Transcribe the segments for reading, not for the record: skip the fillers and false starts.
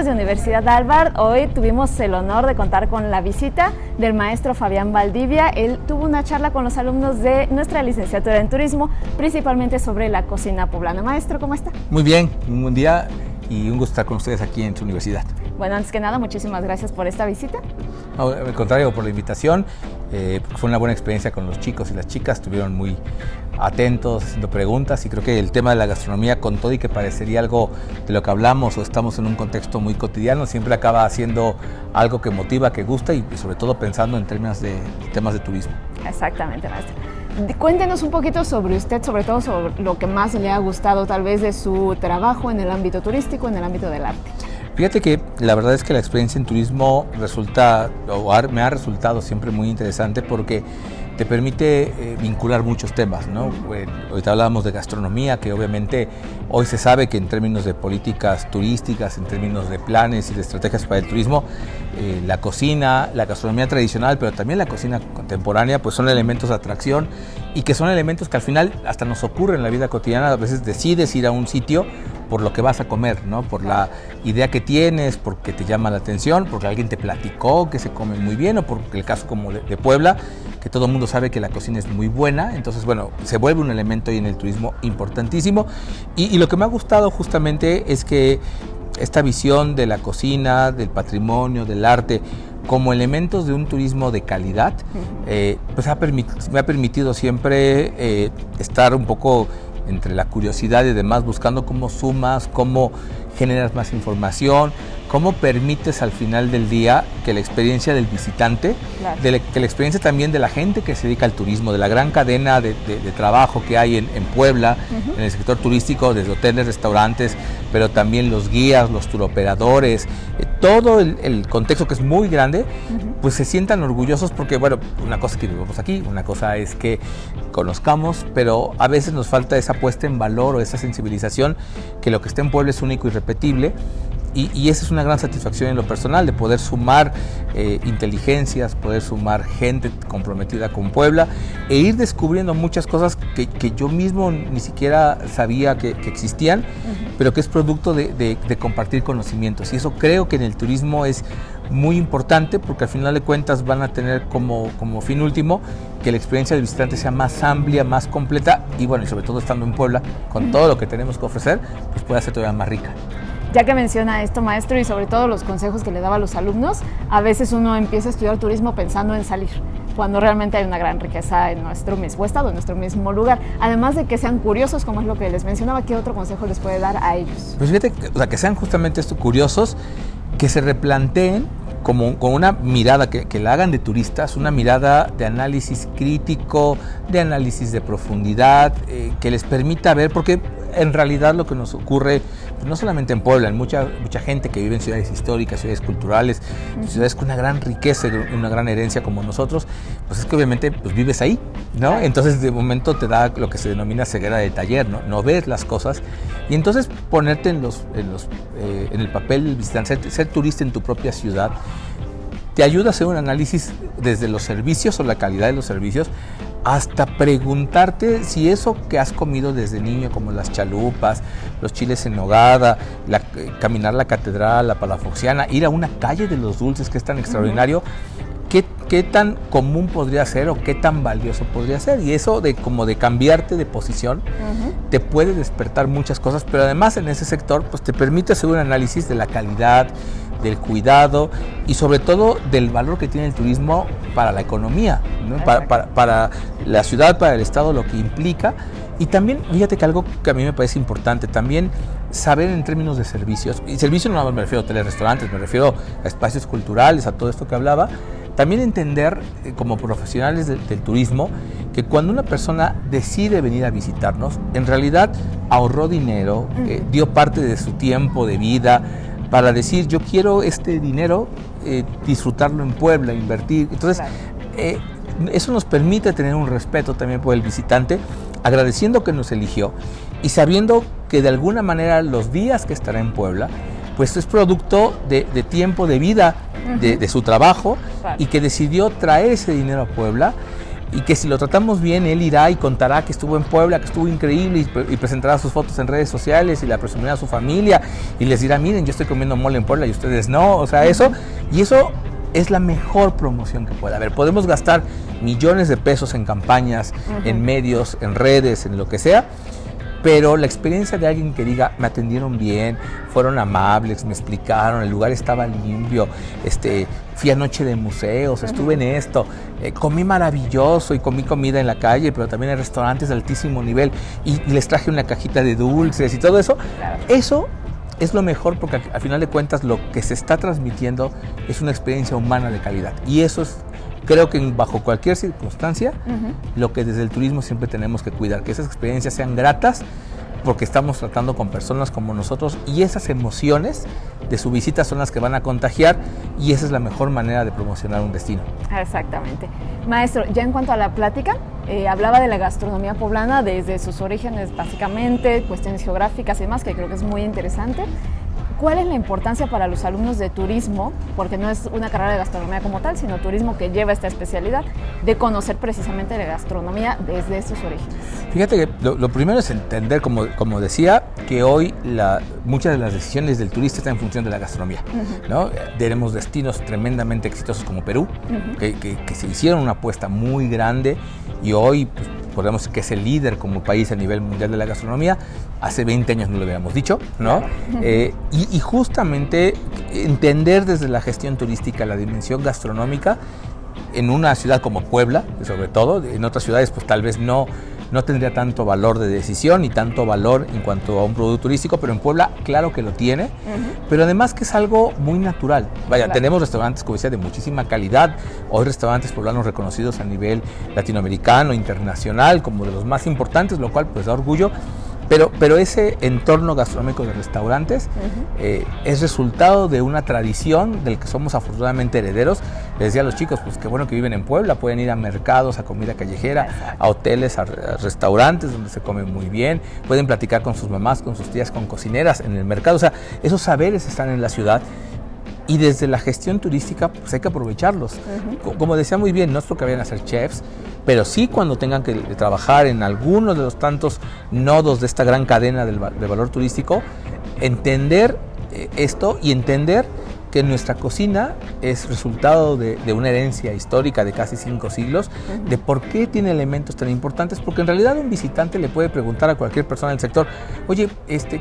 amigos de Universidad Harvard, hoy tuvimos el honor de contar con la visita del maestro Fabián Valdivia. Él tuvo una charla con los alumnos de nuestra licenciatura en turismo, principalmente sobre la cocina poblana. Maestro, ¿cómo está? Muy bien, un buen día y un gusto estar con ustedes aquí en su universidad. Bueno, antes que nada, muchísimas gracias por esta visita. No, al contrario, por la invitación. Fue una buena experiencia con los chicos y las chicas, estuvieron muy atentos, haciendo preguntas, y creo que el tema de la gastronomía, con todo y que parecería algo de lo que hablamos o estamos en un contexto muy cotidiano, siempre acaba siendo algo que motiva, que gusta y sobre todo pensando en términos de temas de turismo. Exactamente, maestro. Cuéntenos un poquito sobre usted, sobre todo sobre lo que más le ha gustado tal vez de su trabajo en el ámbito turístico, en el ámbito del arte. Fíjate que la verdad es que la experiencia en turismo me ha resultado siempre muy interesante porque te permite vincular muchos temas, ¿no? Ahorita hablábamos de gastronomía, que obviamente hoy se sabe que en términos de políticas turísticas, en términos de planes y de estrategias para el turismo, la cocina, la gastronomía tradicional, pero también la cocina contemporánea, pues son elementos de atracción y que son elementos que al final hasta nos ocurren en la vida cotidiana. A veces decides ir a un sitio por lo que vas a comer, ¿no? Por la idea que tienes, porque te llama la atención, porque alguien te platicó que se come muy bien, o por el caso como de Puebla, que todo el mundo sabe que la cocina es muy buena. Entonces, bueno, se vuelve un elemento ahí en el turismo importantísimo. Y lo que me ha gustado justamente es que esta visión de la cocina, del patrimonio, del arte, como elementos de un turismo de calidad, pues me ha permitido siempre estar un poco entre la curiosidad y demás, buscando cómo sumas, cómo generas más información, cómo permites al final del día que la experiencia del visitante, claro, que la experiencia también de la gente que se dedica al turismo, de la gran cadena de trabajo que hay en Puebla, en el sector turístico, desde hoteles, restaurantes, pero también los guías, los turoperadores, todo el contexto que es muy grande, pues se sientan orgullosos porque, bueno, una cosa es que vivimos aquí, una cosa es que conozcamos, pero a veces nos falta esa puesta en valor o esa sensibilización que lo que está en Puebla es único y repetible. Y esa es una gran satisfacción en lo personal, de poder sumar inteligencias, poder sumar gente comprometida con Puebla e ir descubriendo muchas cosas que yo mismo ni siquiera sabía que existían, pero que es producto de compartir conocimientos. Y eso creo que en el turismo es muy importante, porque al final de cuentas van a tener como fin último que la experiencia del visitante sea más amplia, más completa y, bueno, y sobre todo estando en Puebla, con todo lo que tenemos que ofrecer, pues pueda ser todavía más rica. Ya que menciona esto, maestro, y sobre todo los consejos que le daba a los alumnos, a veces uno empieza a estudiar turismo pensando en salir, cuando realmente hay una gran riqueza en nuestro mismo estado, en nuestro mismo lugar. Además de que sean curiosos, como es lo que les mencionaba, ¿qué otro consejo les puede dar a ellos? Pues fíjate, que sean justamente estos curiosos, que se replanteen con una mirada, que la hagan de turistas, una mirada de análisis crítico, de análisis de profundidad, que les permita ver, porque en realidad lo que nos ocurre, pues no solamente en Puebla, en mucha gente que vive en ciudades históricas, ciudades culturales, ciudades con una gran riqueza y una gran herencia como nosotros, pues es que obviamente pues vives ahí, ¿no? Entonces de momento te da lo que se denomina ceguera de taller, ¿no? No ves las cosas y entonces ponerte en el papel del visitante, ser turista en tu propia ciudad, te ayuda a hacer un análisis desde los servicios o la calidad de los servicios, hasta preguntarte si eso que has comido desde niño, como las chalupas, los chiles en nogada, caminar la catedral, la palafoxiana, ir a una calle de los dulces que es tan extraordinario, ¿qué tan común podría ser o qué tan valioso podría ser? Y eso de cambiarte de posición te puede despertar muchas cosas, pero además en ese sector pues te permite hacer un análisis de la calidad, del cuidado y sobre todo del valor que tiene el turismo para la economía, ¿no? Para la ciudad, para el estado, lo que implica. Y también, fíjate que algo que a mí me parece importante, también saber en términos de servicios, y servicios no me refiero a hoteles, restaurantes, me refiero a espacios culturales, a todo esto que hablaba, también entender como profesionales del turismo que cuando una persona decide venir a visitarnos, en realidad ahorró dinero, dio parte de su tiempo de vida, para decir, yo quiero este dinero disfrutarlo en Puebla, invertir. Entonces, eso nos permite tener un respeto también por el visitante, agradeciendo que nos eligió y sabiendo que de alguna manera los días que estará en Puebla, pues es producto de tiempo de vida, de su trabajo, y que decidió traer ese dinero a Puebla y que si lo tratamos bien, él irá y contará que estuvo en Puebla, que estuvo increíble, y presentará sus fotos en redes sociales y la presumirá a su familia y les dirá, miren, yo estoy comiendo mole en Puebla y ustedes no, o sea, eso es la mejor promoción que puede haber. Podemos gastar millones de pesos en campañas, en medios, en redes, en lo que sea, pero la experiencia de alguien que diga, me atendieron bien, fueron amables, me explicaron, el lugar estaba limpio, fui a noche de museos, estuve en esto, comí maravilloso y comí comida en la calle, pero también en restaurantes de altísimo nivel y les traje una cajita de dulces y todo eso. Claro. Eso es lo mejor, porque al final de cuentas lo que se está transmitiendo es una experiencia humana de calidad, y eso es, creo que bajo cualquier circunstancia, lo que desde el turismo siempre tenemos que cuidar, que esas experiencias sean gratas, porque estamos tratando con personas como nosotros, y esas emociones de su visita son las que van a contagiar, y esa es la mejor manera de promocionar un destino. Exactamente. Maestro, ya en cuanto a la plática, hablaba de la gastronomía poblana desde sus orígenes, básicamente, cuestiones geográficas y demás, que creo que es muy interesante. ¿Cuál es la importancia para los alumnos de turismo, porque no es una carrera de gastronomía como tal, sino turismo que lleva esta especialidad, de conocer precisamente la gastronomía desde sus orígenes? Fíjate que lo primero es entender, como decía, que hoy muchas de las decisiones del turista están en función de la gastronomía, ¿no? Tenemos destinos tremendamente exitosos como Perú, que se hicieron una apuesta muy grande, y hoy pues, podemos decir que es el líder como país a nivel mundial de la gastronomía. Hace 20 años no lo hubiéramos dicho, ¿no? Y justamente entender desde la gestión turística la dimensión gastronómica en una ciudad como Puebla, sobre todo. En otras ciudades pues tal vez no tendría tanto valor de decisión y tanto valor en cuanto a un producto turístico, pero en Puebla claro que lo tiene, pero además que es algo muy natural. Vaya, claro. Tenemos restaurantes, como decía, de muchísima calidad, hoy restaurantes poblanos reconocidos a nivel latinoamericano, internacional, como de los más importantes, lo cual pues da orgullo. Pero ese entorno gastronómico de restaurantes es resultado de una tradición del que somos afortunadamente herederos. Les decía a los chicos, pues qué bueno que viven en Puebla, pueden ir a mercados, a comida callejera, a hoteles, a restaurantes donde se come muy bien, pueden platicar con sus mamás, con sus tías, con cocineras en el mercado. O sea, esos saberes están en la ciudad. Y desde la gestión turística, pues hay que aprovecharlos. Como decía muy bien, no es porque vayan a ser chefs, pero sí cuando tengan que trabajar en algunos de los tantos nodos de esta gran cadena de valor turístico, entender esto y entender que nuestra cocina es resultado de una herencia histórica de casi 5 siglos, de por qué tiene elementos tan importantes, porque en realidad un visitante le puede preguntar a cualquier persona del sector, oye,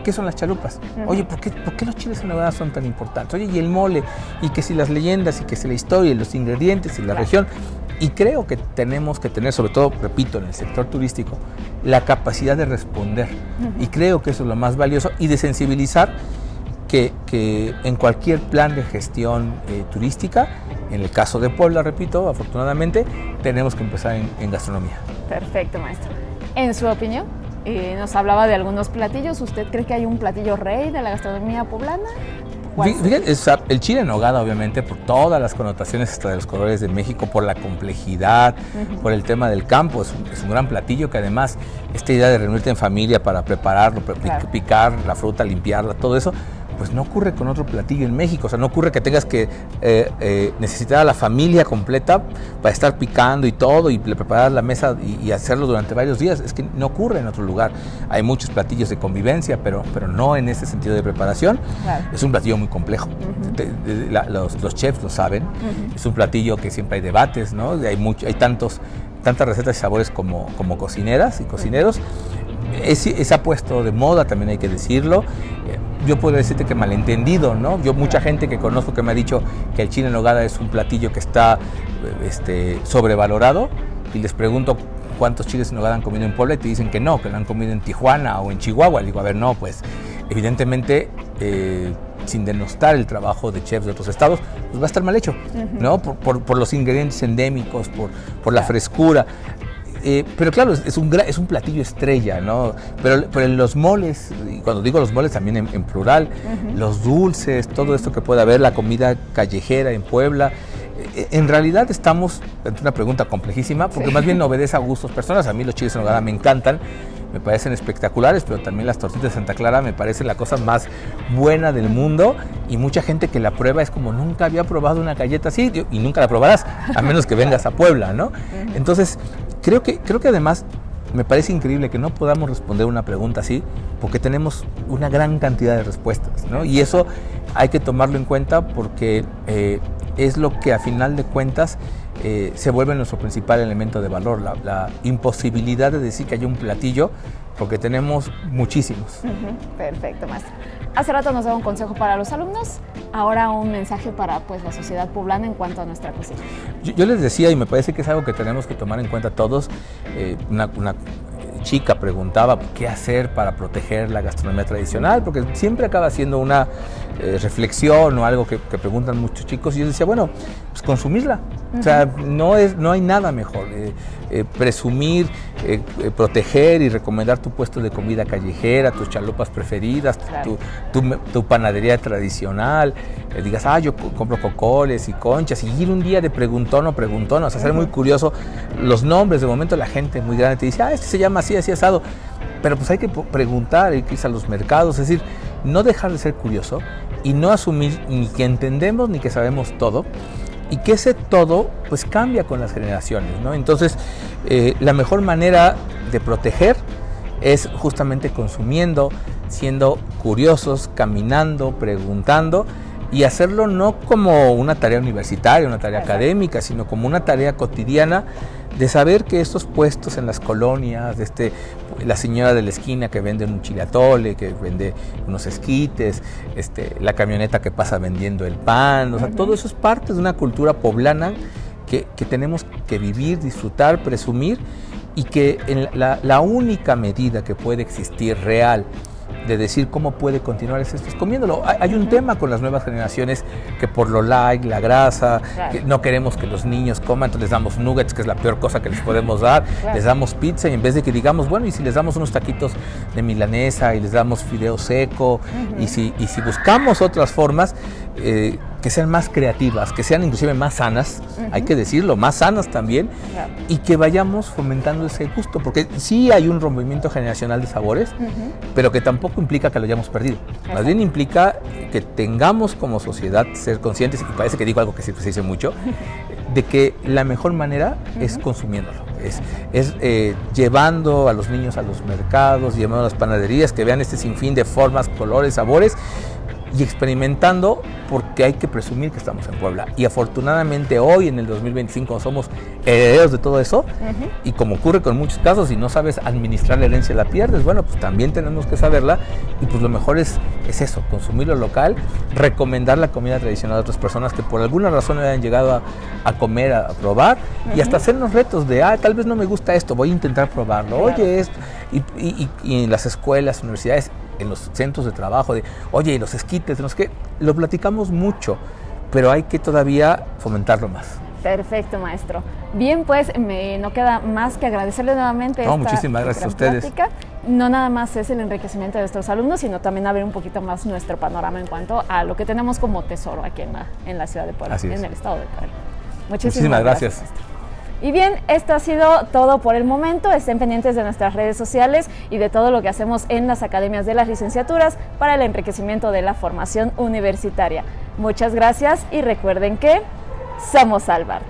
¿qué son las chalupas? Oye, ¿por qué los chiles en nogada son tan importantes? Oye, y el mole, y que si las leyendas, y que si la historia, y los ingredientes, y la región. Y creo que tenemos que tener, sobre todo, repito, en el sector turístico, la capacidad de responder. Y creo que eso es lo más valioso, y de sensibilizar que en cualquier plan de gestión turística, en el caso de Puebla, repito, afortunadamente, tenemos que empezar en gastronomía. Perfecto, maestro. En su opinión, nos hablaba de algunos platillos. ¿Usted cree que hay un platillo rey de la gastronomía poblana? Fíjate, el chile en nogada, obviamente, por todas las connotaciones hasta de los colores de México, por la complejidad, por el tema del campo, es un gran platillo, que además esta idea de reunirte en familia para prepararlo, picar la fruta, limpiarla, todo eso, pues no ocurre con otro platillo en México. O sea, no ocurre que tengas que necesitar a la familia completa para estar picando y todo, y preparar la mesa y hacerlo durante varios días. Es que no ocurre en otro lugar. Hay muchos platillos de convivencia, pero no en ese sentido de preparación. Claro. Es un platillo muy complejo. Los chefs lo saben. Es un platillo que siempre hay debates, ¿no? Hay tantas recetas y sabores como cocineras y cocineros. Se ha puesto de moda, también hay que decirlo. Yo puedo decirte que malentendido, ¿no? Mucha gente que conozco que me ha dicho que el chile en nogada es un platillo que está sobrevalorado, y les pregunto cuántos chiles en nogada han comido en Puebla, y te dicen que no, que lo han comido en Tijuana o en Chihuahua. Le digo, a ver, no, pues evidentemente, sin denostar el trabajo de chefs de otros estados, pues va a estar mal hecho, ¿no? Por los ingredientes endémicos, por la frescura. Pero claro, es un platillo estrella, ¿no? Pero en los moles, y cuando digo los moles también en plural, los dulces, todo esto que puede haber, la comida callejera en Puebla, en realidad estamos ante una pregunta complejísima, porque más bien obedece a gustos personales. A mí los chiles en nogada me encantan, me parecen espectaculares, pero también las tortitas de Santa Clara me parecen la cosa más buena del mundo, y mucha gente que la prueba es como nunca había probado una galleta así, y nunca la probarás, a menos que vengas a Puebla, ¿no? Entonces, creo que además me parece increíble que no podamos responder una pregunta así, porque tenemos una gran cantidad de respuestas, ¿no? Y eso hay que tomarlo en cuenta porque es lo que a final de cuentas se vuelve nuestro principal elemento de valor, la imposibilidad de decir que haya un platillo, porque tenemos muchísimos. Perfecto, maestro. Hace rato nos daba un consejo para los alumnos, ahora un mensaje para pues, la sociedad poblana en cuanto a nuestra cocina. Yo les decía, y me parece que es algo que tenemos que tomar en cuenta todos, una chica preguntaba qué hacer para proteger la gastronomía tradicional, porque siempre acaba siendo una reflexión o algo que preguntan muchos chicos, y yo decía, bueno, pues consumirla. O sea, no hay nada mejor. Presumir, proteger y recomendar tu puesto de comida callejera, tus chalupas preferidas, claro, tu panadería tradicional, digas, yo compro cocoles y conchas, y ir un día de preguntón o preguntonas, o sea, ser muy curioso. Los nombres, de momento la gente muy grande te dice, este se llama así, así asado, pero pues hay que preguntar, hay que ir a los mercados, es decir, no dejar de ser curioso y no asumir ni que entendemos ni que sabemos todo, y que ese todo pues cambia con las generaciones, ¿no? Entonces, la mejor manera de proteger es justamente consumiendo, siendo curiosos, caminando, preguntando, y hacerlo no como una tarea universitaria, una tarea académica, sino como una tarea cotidiana de saber que estos puestos en las colonias, la señora de la esquina que vende un chile atole, que vende unos esquites, la camioneta que pasa vendiendo el pan, o sea, todo eso es parte de una cultura poblana que tenemos que vivir, disfrutar, presumir, y que en la única medida que puede existir real de decir cómo puede continuar es comiéndolo. Hay un tema con las nuevas generaciones que por lo light, la grasa, claro, que no queremos que los niños coman, entonces les damos nuggets, que es la peor cosa que les podemos dar, claro, les damos pizza, y en vez de que digamos, bueno, y si les damos unos taquitos de milanesa y les damos fideo seco, y si buscamos otras formas que sean más creativas, que sean inclusive más sanas, hay que decirlo, más sanas también, claro, y que vayamos fomentando ese gusto, porque sí hay un rompimiento generacional de sabores, pero que tampoco implica que lo hayamos perdido. Más bien implica que tengamos como sociedad ser conscientes, y parece que digo algo que siempre se dice mucho, de que la mejor manera es consumiéndolo, es llevando a los niños a los mercados, llevando a las panaderías, que vean este sinfín de formas, colores, sabores, y experimentando, porque hay que presumir que estamos en Puebla. Y afortunadamente hoy, en el 2025, somos herederos de todo eso, y como ocurre con muchos casos, si no sabes administrar la herencia, la pierdes. Bueno, pues también tenemos que saberla, y pues lo mejor es eso, consumir lo local, recomendar la comida tradicional a otras personas que por alguna razón hayan llegado a comer, a probar, y hasta hacernos retos de, tal vez no me gusta esto, voy a intentar probarlo, claro, oye, esto, y en las escuelas, universidades, en los centros de trabajo, oye, y los esquites, lo platicamos mucho, pero hay que todavía fomentarlo más. Perfecto, maestro. Bien, pues no queda más que agradecerle nuevamente muchísimas gracias a ustedes. Plática. No nada más es el enriquecimiento de nuestros alumnos, sino también abrir un poquito más nuestro panorama en cuanto a lo que tenemos como tesoro aquí en la ciudad de Puebla, en el estado de Puebla. Muchísimas gracias, maestro. Y bien, esto ha sido todo por el momento. Estén pendientes de nuestras redes sociales y de todo lo que hacemos en las academias de las licenciaturas para el enriquecimiento de la formación universitaria. Muchas gracias y recuerden que somos Albart.